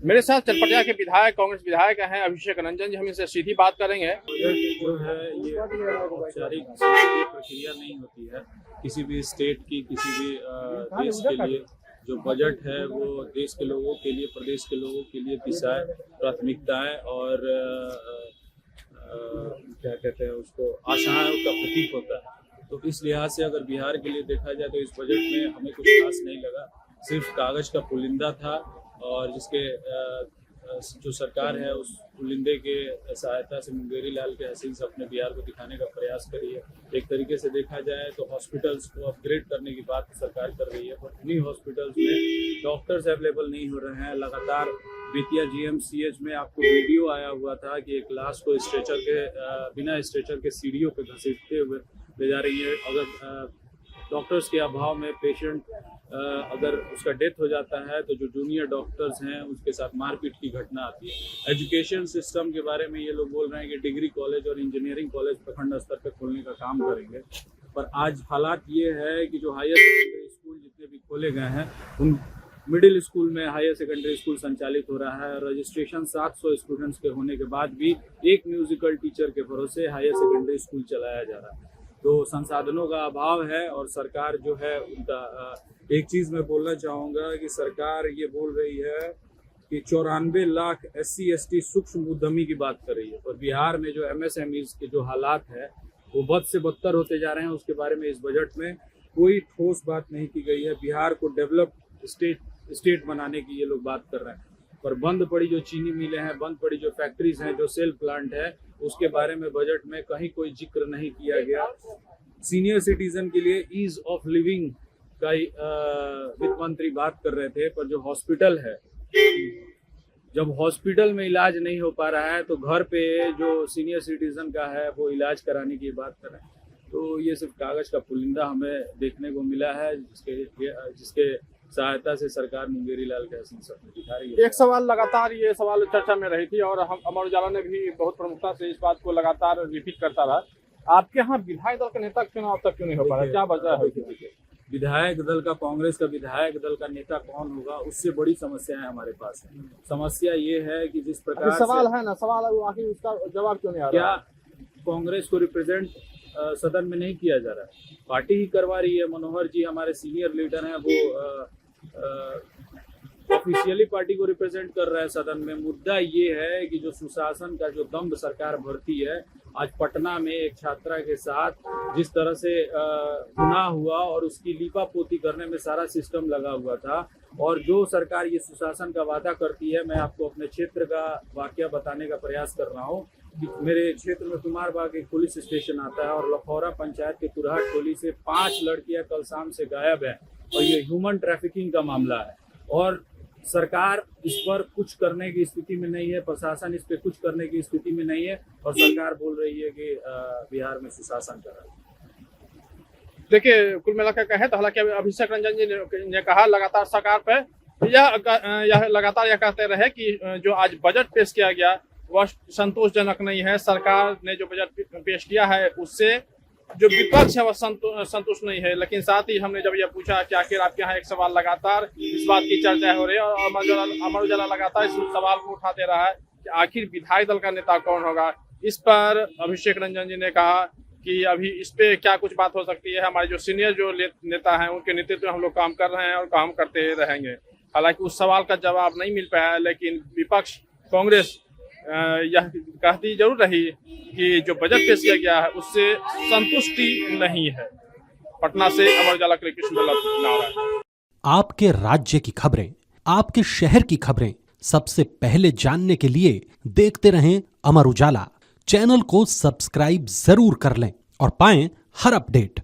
मेरे साथ चनपटिया के विधायक, कांग्रेस विधायक हैं अभिषेक रंजन जी। हम इनसे सीधी बात करेंगे। जो है ये औपचारिक प्रक्रिया नहीं होती है किसी भी स्टेट की, किसी भी देश के लिए। जो बजट है वो देश के लोगों के लिए, प्रदेश के लोगों के लिए दिशाएं, प्राथमिकताएं और क्या कहते हैं उसको, आशाओं का प्रतीक होता है। तो इस लिहाज से अगर बिहार के लिए देखा जाए तो इस बजट में हमें कुछ खास नहीं लगा, सिर्फ कागज का पुलिंदा था। और जिसके जो सरकार है उस पुलिंदे के सहायता से मुंगेरी लाल के हसीन से अपने बिहार को दिखाने का प्रयास करी है। एक तरीके से देखा जाए तो हॉस्पिटल्स को अपग्रेड करने की बात सरकार कर रही है, पर उन्हीं हॉस्पिटल्स में डॉक्टर्स अवेलेबल नहीं हो रहे हैं। लगातार बेतिया GMCH में आपको वीडियो आया हुआ था कि एक लाश को स्ट्रेचर के बिना स्ट्रेचर के सीढ़ियों पे घसीटते हुए ले जा रही है। अगर डॉक्टर्स के अभाव में पेशेंट अगर उसका डेथ हो जाता है तो जो जूनियर डॉक्टर्स हैं उसके साथ मारपीट की घटना आती है। एजुकेशन सिस्टम के बारे में ये लोग बोल रहे हैं कि डिग्री कॉलेज और इंजीनियरिंग कॉलेज प्रखंड स्तर पर खोलने का काम करेंगे, पर आज हालात ये है कि जो हायर सेकेंडरी स्कूल जितने भी खोले गए हैं उन मिडिल स्कूल में हायर सेकेंडरी स्कूल संचालित हो रहा है। रजिस्ट्रेशन 700 स्टूडेंट्स के होने के बाद भी एक म्यूजिकल टीचर के भरोसे हायर सेकेंडरी स्कूल चलाया जा रहा है। तो संसाधनों का अभाव है और सरकार जो है उनका एक चीज मैं बोलना चाहूँगा कि सरकार ये बोल रही है कि 94 लाख SC ST सूक्ष्म उद्यमी की बात कर रही है, और बिहार में जो MSMEs के जो हालात है वो बद से बदतर होते जा रहे हैं। उसके बारे में इस बजट में कोई ठोस बात नहीं की गई है। बिहार को डेवलप स्टेट बनाने की ये लोग बात कर रहे हैं, पर बंद पड़ी जो चीनी मिलें हैं, बंद पड़ी जो फैक्ट्रीज हैं, जो सेल प्लांट है, उसके बारे में बजट में कहीं कोई जिक्र नहीं किया गया। सीनियर सिटीजन के लिए ईज ऑफ लिविंग का वित्त मंत्री बात कर रहे थे, पर जो हॉस्पिटल है, जब हॉस्पिटल में इलाज नहीं हो पा रहा है तो घर पे जो सीनियर सिटीजन का है वो इलाज कराने की बात कर रहे हैं। तो ये सिर्फ कागज का पुलिंदा हमें देखने को मिला है, जिसके सहायता से सरकार मुंगेरी लाल के हसीन सपने दिखा रही है। एक सवाल लगातार ये सवाल चर्चा में रही थी और हम अमर उजाला ने भी बहुत प्रमुखता से इस बात को लगातार रिपीट करता रहा। आपके यहाँ विधायक दल का नेता चुनाव तक क्यों नहीं हो पा रहा, क्या वजह है? विधायक दल का, कांग्रेस का विधायक दल का नेता कौन होगा, उससे बड़ी समस्या है हमारे पास है। समस्या ये है कि जिस प्रकार सवाल है ना, सवाल आखिर उसका जवाब क्यों नहीं आ रहा? क्या कांग्रेस को रिप्रेजेंट सदन में नहीं किया जा रहा है? पार्टी ही करवा रही है। मनोहर जी हमारे सीनियर लीडर हैं, वो ऑफिशियली पार्टी को रिप्रेजेंट कर रहा है सदन में। मुद्दा ये है कि जो सुशासन का जो दम्भ सरकार भरती है, आज पटना में एक छात्रा के साथ जिस तरह से गुनाह हुआ और उसकी लीपापोती करने में सारा सिस्टम लगा हुआ था, और जो सरकार ये सुशासन का वादा करती है, मैं आपको अपने क्षेत्र का वाकया बताने का प्रयास कर रहा हूँ कि मेरे क्षेत्र में कुमारबाग एक पुलिस स्टेशन आता है और लखौरा पंचायत के तुरहट टोली से 5 लड़कियां कल शाम से गायब है, और ये ह्यूमन ट्रैफिकिंग का मामला है। और सरकार इस पर कुछ करने की स्थिति में नहीं है, प्रशासन इस पर कुछ करने की स्थिति में नहीं है, और सरकार बोल रही है कि बिहार में सुशासन कर रहा है। देखिए, कुल मिलाकर कहें तो हालांकि अभिषेक रंजन जी ने कहा लगातार सरकार पर यह लगातार यह कहते रहे कि जो आज बजट पेश किया गया वह संतोषजनक नहीं है। सरकार ने जो बजट पेश किया है उससे जो विपक्ष है वह संतुष्ट नहीं है। लेकिन साथ ही हमने जब यह पूछा कि आखिर आपके यहाँ एक सवाल लगातार इस बात की चर्चा हो रही है, और अमर उजाला लगातार इस सवाल को उठाते रहा है कि आखिर विधायक दल का नेता कौन होगा। इस पर अभिषेक रंजन जी ने कहा कि अभी इस पे क्या कुछ बात हो सकती है, हमारे जो सीनियर जो नेता हैं उनके नेतृत्व में हम लोग काम कर रहे हैं और काम करते रहेंगे। हालांकि उस सवाल का जवाब नहीं मिल पाया, लेकिन विपक्ष कांग्रेस यह कहती जरूर रही कि जो बजट पेश किया गया है उससे संतुष्टि नहीं है। पटना से अमर उजाला के लिए कृष्ण। आपके राज्य की खबरें, आपके शहर की खबरें सबसे पहले जानने के लिए देखते रहें अमर उजाला। चैनल को सब्सक्राइब जरूर कर लें और पाएं हर अपडेट।